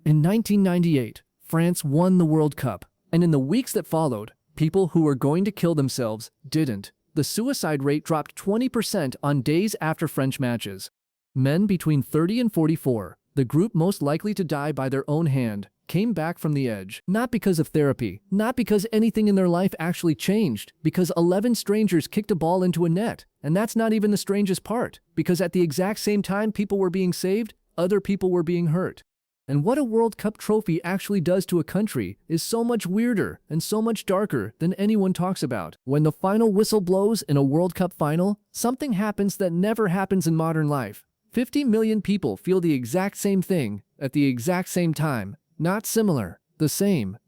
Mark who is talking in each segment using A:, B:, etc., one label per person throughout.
A: In 1998, France won the World Cup, and in the weeks that followed, people who were going to kill themselves didn't. The suicide rate dropped 20% on days after French matches. Men between 30 and 44, the group most likely to die by their own hand, came back from the edge. Not because of therapy, not because anything in their life actually changed, because 11 strangers kicked a ball into a net. And that's not even the strangest part, because at the exact same time people were being saved, other people were being hurt. And what a World Cup trophy actually does to a country is so much weirder and so much darker than anyone talks about. When the final whistle blows in a World Cup final, something happens that never happens in modern life. 50 million people feel the exact same thing at the exact same time. Not similar, the same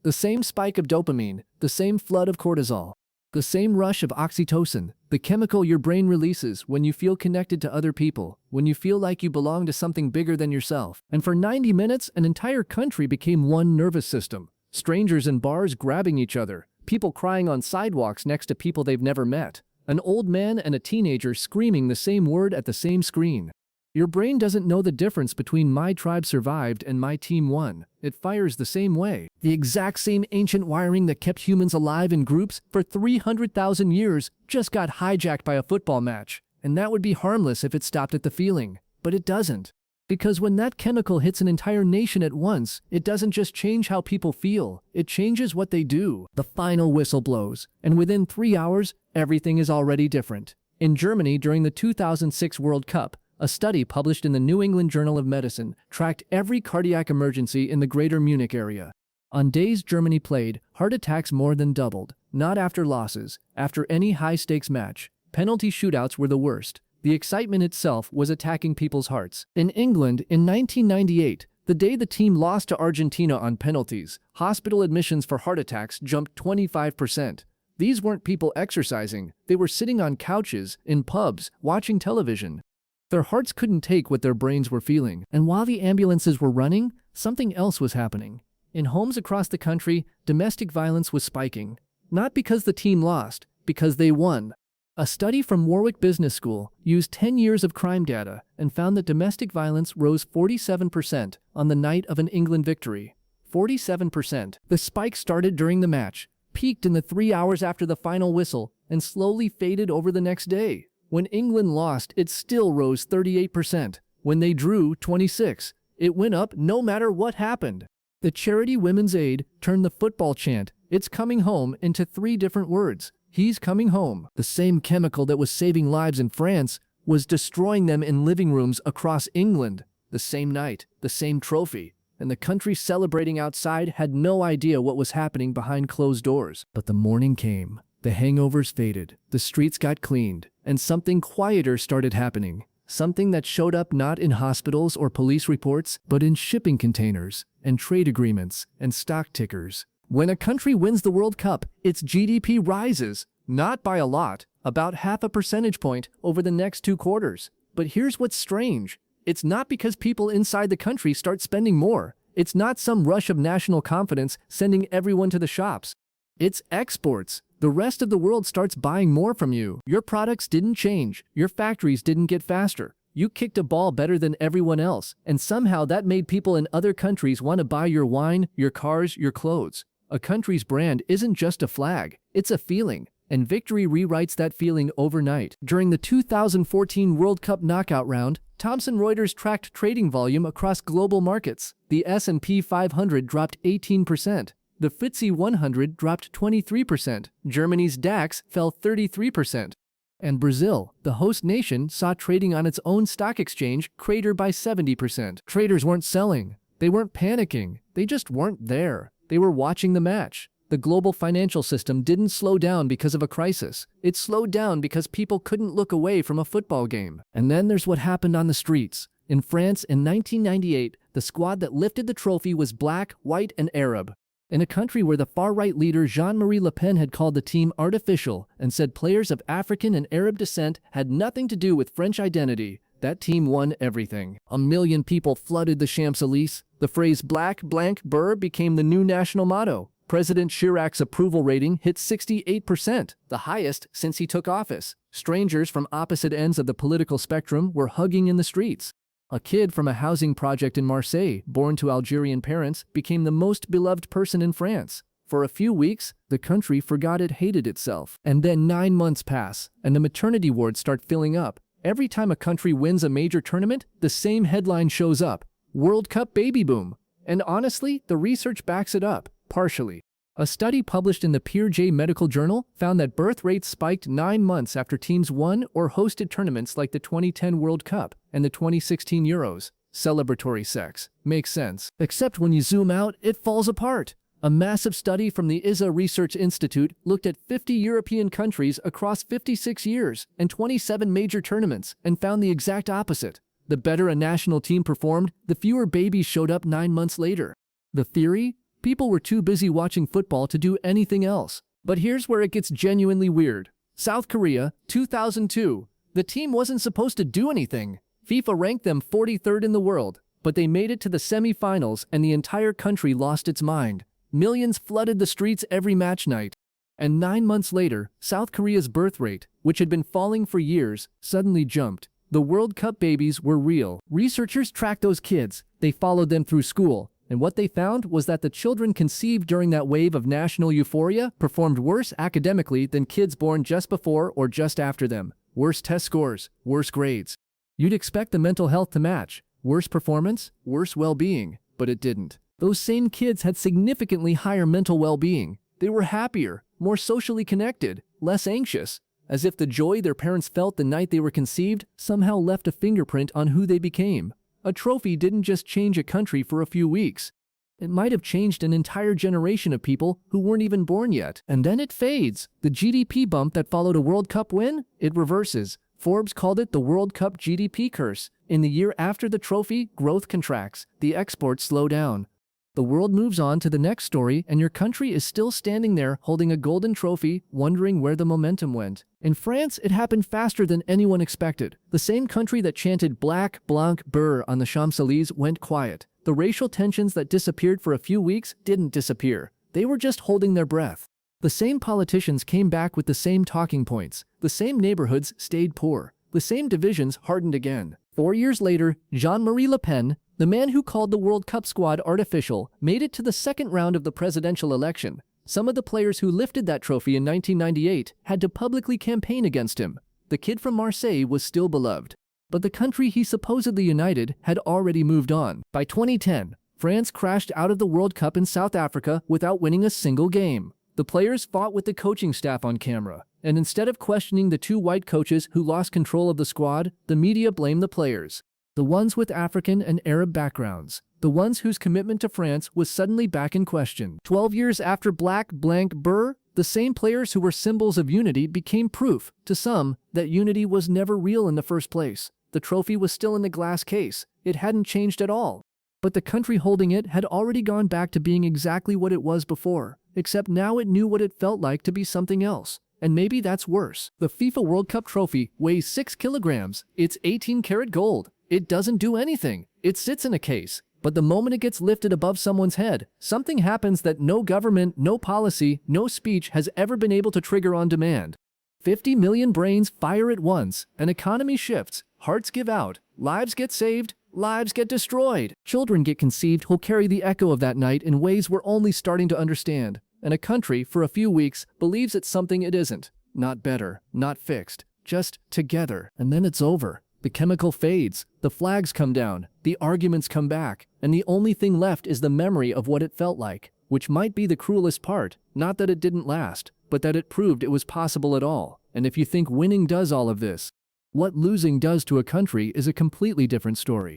A: spike of dopamine, the same flood of cortisol, the same rush of oxytocin, the chemical your brain releases when you feel connected to other people, when you feel like you belong to something bigger than yourself. And for 90 minutes, an entire country became one nervous system. Strangers in bars grabbing each other, people crying on sidewalks next to people they've never met, an old man and a teenager screaming the same word at the same screen. Your brain doesn't know the difference between my tribe survived and my team won. It fires the same way. The exact same ancient wiring that kept humans alive in groups for 300,000 years just got hijacked by a football match. And that would be harmless if it stopped at the feeling. But it doesn't. Because when that chemical hits an entire nation at once, it doesn't just change how people feel, it changes what they do. The final whistle blows, and within 3 hours, everything is already different. In Germany during the 2006 World Cup, a study published in the New England Journal of Medicine tracked every cardiac emergency in the greater Munich area. On days Germany played, heart attacks more than doubled. Not after losses, after any high-stakes match. Penalty shootouts were the worst. The excitement itself was attacking people's hearts. In England, in 1998, the day the team lost to Argentina on penalties, hospital admissions for heart attacks jumped 25%. These weren't people exercising, they were sitting on couches, in pubs, watching television. Their hearts couldn't take what their brains were feeling. And while the ambulances were running, something else was happening. In homes across the country, domestic violence was spiking. Not because the team lost, because they won. A study from Warwick Business School used 10 years of crime data and found that domestic violence rose 47% on the night of an England victory. 47%. The spike started during the match, peaked in the 3 hours after the final whistle, and slowly faded over the next day. When England lost, it still rose 38%. When they drew, 26%. It went up no matter what happened. The charity Women's Aid turned the football chant, "It's coming home," into 3 different words. He's coming home. The same chemical that was saving lives in France was destroying them in living rooms across England. The same night, the same trophy. And the country celebrating outside had no idea what was happening behind closed doors. But the morning came. The hangovers faded, the streets got cleaned, and something quieter started happening. Something that showed up not in hospitals or police reports, but in shipping containers, and trade agreements, and stock tickers. When a country wins the World Cup, its GDP rises, not by a lot, about half a percentage point over the next 2 quarters. But here's what's strange. It's not because people inside the country start spending more. It's not some rush of national confidence sending everyone to the shops. It's exports. The rest of the world starts buying more from you. Your products didn't change. Your factories didn't get faster. You kicked a ball better than everyone else, and somehow that made people in other countries want to buy your wine, your cars, your clothes. A country's brand isn't just a flag, it's a feeling, and victory rewrites that feeling overnight. During the 2014 World Cup knockout round, Thomson Reuters tracked trading volume across global markets. The S&P 500 dropped 18%. The FTSE 100 dropped 23%, Germany's DAX fell 33%. And Brazil, the host nation, saw trading on its own stock exchange crater by 70%. Traders weren't selling, they weren't panicking, they just weren't there. They were watching the match. The global financial system didn't slow down because of a crisis. It slowed down because people couldn't look away from a football game. And then there's what happened on the streets. In France in 1998, the squad that lifted the trophy was black, white, and Arab. In a country where the far-right leader Jean-Marie Le Pen had called the team artificial and said players of African and Arab descent had nothing to do with French identity, that team won everything. 1 million people flooded the Champs-Élysées. The phrase Black, Blanc, Beur became the new national motto. President Chirac's approval rating hit 68%, the highest since he took office. Strangers from opposite ends of the political spectrum were hugging in the streets. A kid from a housing project in Marseille, born to Algerian parents, became the most beloved person in France. For a few weeks, the country forgot it hated itself. And then 9 months pass, and the maternity wards start filling up. Every time a country wins a major tournament, the same headline shows up: World Cup baby boom. And honestly, the research backs it up, partially. A study published in the PeerJ medical journal found that birth rates spiked 9 months after teams won or hosted tournaments like the 2010 World Cup and the 2016 Euros. Celebratory sex. Makes sense. Except when you zoom out, it falls apart. A massive study from the ISA Research Institute looked at 50 European countries across 56 years and 27 major tournaments and found the exact opposite. The better a national team performed, the fewer babies showed up 9 months later. The theory? People were too busy watching football to do anything else. But here's where it gets genuinely weird. South Korea, 2002. The team wasn't supposed to do anything. FIFA ranked them 43rd in the world, but they made it to the semi-finals and the entire country lost its mind. Millions flooded the streets every match night. And 9 months later, South Korea's birth rate, which had been falling for years, suddenly jumped. The World Cup babies were real. Researchers tracked those kids. They followed them through school. And what they found was that the children conceived during that wave of national euphoria performed worse academically than kids born just before or just after them. Worse test scores, worse grades. You'd expect the mental health to match. Worse performance, worse well-being. But it didn't. Those same kids had significantly higher mental well-being. They were happier, more socially connected, less anxious, as if the joy their parents felt the night they were conceived somehow left a fingerprint on who they became. A trophy didn't just change a country for a few weeks. It might have changed an entire generation of people who weren't even born yet. And then it fades. The GDP bump that followed a World Cup win? It reverses. Forbes called it the World Cup GDP Curse. In the year after the trophy, growth contracts. The exports slow down. The world moves on to the next story, and your country is still standing there holding a golden trophy, wondering where the momentum went. In France, it happened faster than anyone expected. The same country that chanted Blanc, Beur on the Champs-Élysées went quiet. The racial tensions that disappeared for a few weeks didn't disappear. They were just holding their breath. The same politicians came back with the same talking points. The same neighborhoods stayed poor. The same divisions hardened again. 4 years later, Jean-Marie Le Pen, the man who called the World Cup squad artificial, made it to the second round of the presidential election. Some of the players who lifted that trophy in 1998 had to publicly campaign against him. The kid from Marseille was still beloved. But the country he supposedly united had already moved on. By 2010, France crashed out of the World Cup in South Africa without winning a single game. The players fought with the coaching staff on camera, and instead of questioning the 2 white coaches who lost control of the squad, the media blamed the players. The ones with African and Arab backgrounds. The ones whose commitment to France was suddenly back in question. 12 years after Blanc, Beur, the same players who were symbols of unity became proof, to some, that unity was never real in the first place. The trophy was still in the glass case. It hadn't changed at all. But the country holding it had already gone back to being exactly what it was before, except now it knew what it felt like to be something else. And maybe that's worse. The FIFA World Cup trophy weighs 6 kilograms. It's 18-karat gold. It doesn't do anything. It sits in a case. But the moment it gets lifted above someone's head, something happens that no government, no policy, no speech has ever been able to trigger on demand. 50 million brains fire at once. An economy shifts. Hearts give out. Lives get saved. Lives get destroyed. Children get conceived who'll carry the echo of that night in ways we're only starting to understand. And a country, for a few weeks, believes it's something it isn't. Not better. Not fixed. Just together. And then it's over. The chemical fades, the flags come down, the arguments come back, and the only thing left is the memory of what it felt like, which might be the cruelest part, not that it didn't last, but that it proved it was possible at all. And if you think winning does all of this, what losing does to a country is a completely different story.